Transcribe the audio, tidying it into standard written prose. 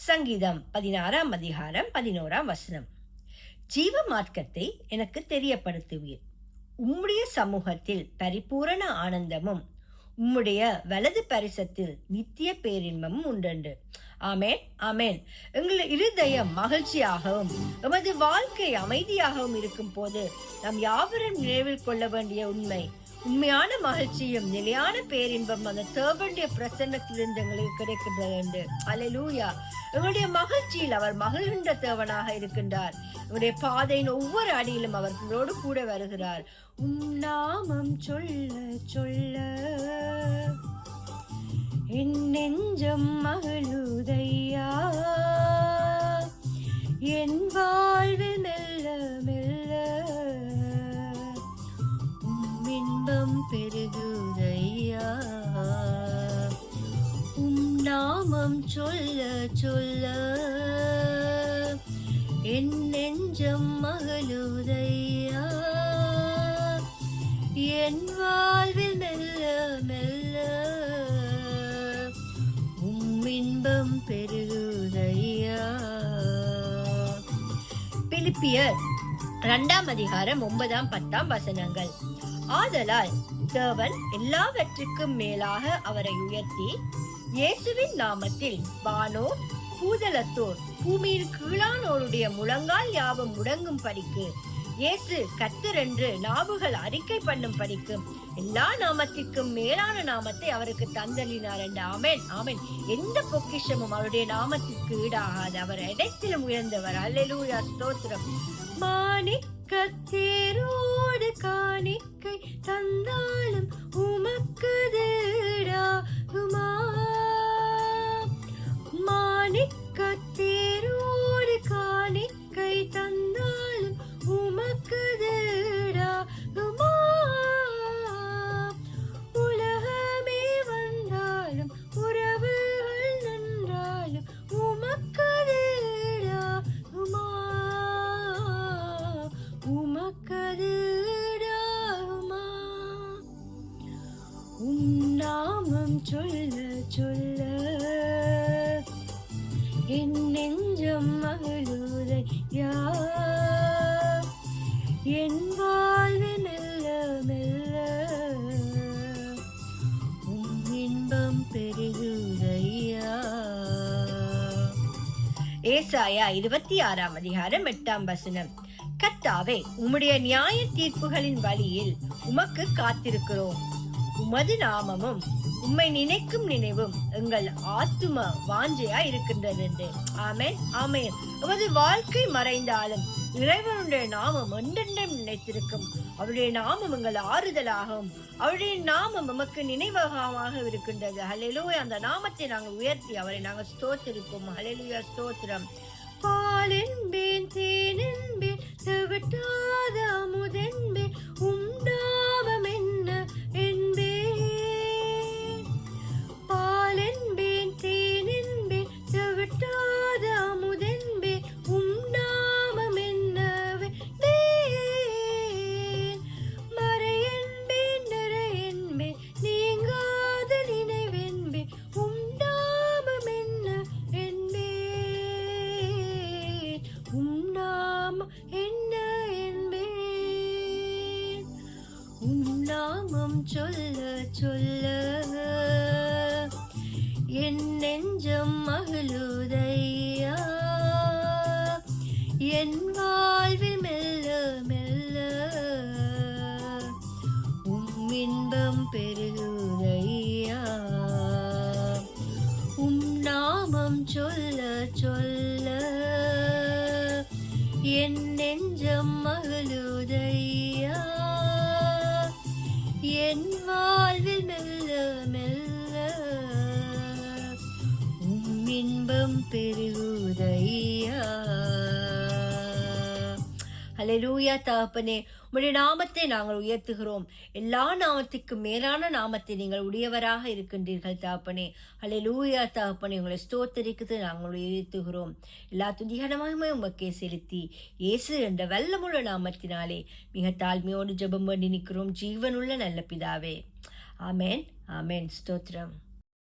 சங்கீதம் 16ஆம் அதிகாரம் 11ஆம் வசனம். ஜீவ மார்க்கத்தை எனக்கு தெரியப்படுத்துவீர். உம்முடைய சமூகத்தில் பரிபூரண ஆனந்தமும் உம்முடைய வலது பரிசத்தில் நித்திய பேரின்பமும் உண்டு. ஆமேன், ஆமேன். எங்கள் இருதயம் மகிழ்ச்சியாகவும் எமது வாழ்க்கை அமைதியாகவும் இருக்கும் போது நாம் யாவரும் நினைவில் கொள்ள வேண்டிய உண்மையான மகிழ்ச்சியும் நிலையான பேரின்பம் அந்த தேவனுடைய பிரசன்னத்திலிருந்து எங்களுக்கு கிடைக்கின்றது என்று. அல்லேலூயா. எங்களுடைய மகிழ்ச்சியில் அவர் மகிழ்கின்ற தேவனாக இருக்கின்றார். எங்களுடைய பாதையின் ஒவ்வொரு அடியிலும் அவர்களோடு கூட வருகிறார். நாமம் சொல்ல சொல்ல என் நெஞ்சம் மகிழுதையா, என் வாழ்வில் மெல்ல மெல்ல இன்பம் பெருகுதையா. நாமம் சொல்ல சொல்ல என் நெஞ்சம் மகிழுதையா, என் வாழ்வில் மெல்ல மெல்ல இன்பம் பெருகுதையா. பிலிப்பியர் 2ஆம் அதிகாரம் 9ஆம் 10ஆம் வசனங்கள். ஆதலால் தேவன் எல்லாவற்றுக்கும் மேலாக அவரை உயர்த்தி இயேசுவின் நாமத்தில் வானோர் பூதலத்தோர் பூமியில் கீழானோருடைய முழங்கால் யாவும் முடங்கும் படிக்கு, இயேசு கர்த்தர் என்று நாவுகள் அறிக்கை பண்ணும் படிக்கும் எல்லா நாமத்திற்கும் மேலான நாமத்தை அவருக்கு தந்தளினார் என்று. ஆமேன், ஆமேன். எந்த பொக்கிஷமும் அவருடைய நாமத்திற்கு ஈடாகாது. அவர் இடத்திலும் உயர்ந்தவர். அல்லேலூயா, ஸ்தோத்திரம். மாணிக்கத்தேரோடு காணிக்கை தந்தாலும் உமக்கு ஈடாகுமா, மாணிக்கத்தேரோடு காணிக்கை தந்தாலும் உமக்கு ஈடாகுமா, உலகமே வந்தாலும் உறவுகள் நின்றாலும் உமக்கு ஈடாகுமா, உமக்கு ஈடாகுமா. நாமம் சொல்ல சொல்ல என் நெஞ்சம் மகிழுதையா, என் வாழ்வில் மெல்ல மெல்ல இன்பம் பெருகுதையா. ஏசாயா 26ஆம் அதிகாரம் 8ஆம் வசனம். கர்த்தாவே, உம்முடைய நியாய தீர்ப்புகளின் வழியில் உமக்கு காத்திருக்கிறோம். உமது நாமமும் உம்மை நினைக்கும் நினைவும் எங்கள் ஆத்தும வாஞ்சையா இருக்கின்றது என்று. ஆமேன், ஆமேன். உமது வாழ்க்கை மறைந்தாலும் இறைவனுடைய நாமம் என்றென்றும் நினைத்திருக்கும். அவருடைய நாமம் எங்கள் ஆறுதலாகவும் அவருடைய நாமம் நமக்கு நினைவகமாக இருக்கின்றது. ஹல்லேலூயா. அந்த நாமத்தை நாங்கள் உயர்த்தி அவரை நாங்கள் ஸ்தோத்திரிப்போம். ஹல்லேலூயா, ஸ்தோத்திரம். பாலென்பேன் தேனென்பேன் செவிட்டாத அமுதென்பேன் உம் நாமம் என்ன என்பேன். பாலென்பேன் தேனென்பேன் செவிட்டாத அமுதென்பேன் உம் நாமம் என்னவென்பேன். மறையென்பேன் நிறையென்பேன் நீங்காத நினைவென்பேன் உம் நாமம் என்ன என்பேன். உம் நாமம் என்ன என்பேன். உம் நாமம் சொல்ல சொல்ல என் நெஞ்சம் மகிழுதையா, என் வாழ்வில் மெல்ல மெல்ல இன்பம் பெருகுதையா. நாமம் சொல்ல சொல்ல என் நெஞ்சம் மகிழுதையா, என் வாழ்வில் மெல்ல மெல்ல இன்பம் பெருகுதையா. ஹல்லேலூயா. தகப்பனே, உம்முடைய நாமத்தை நாங்கள் உயர்த்துகிறோம். எல்லா நாமத்திற்கும் மேலான நாமத்தை நீங்கள் உடையவராக இருக்கின்றீர்கள் தகப்பனே. ஹல்லேலூயா தகப்பனே, உங்களை ஸ்தோத்தரிக்கிறது நாங்கள் உயர்த்துகிறோம். எல்லா துதிகரமாகவே உமக்கே செலுத்தி இயேசு என்ற வல்லமுள்ள நாமத்தினாலே மிக தாழ்மையோடு ஜெபம் பண்ணி நிற்கிறோம். ஜீவனுள்ள நல்ல பிதாவே. ஆமேன், ஆமேன். ஸ்தோத்திரம்.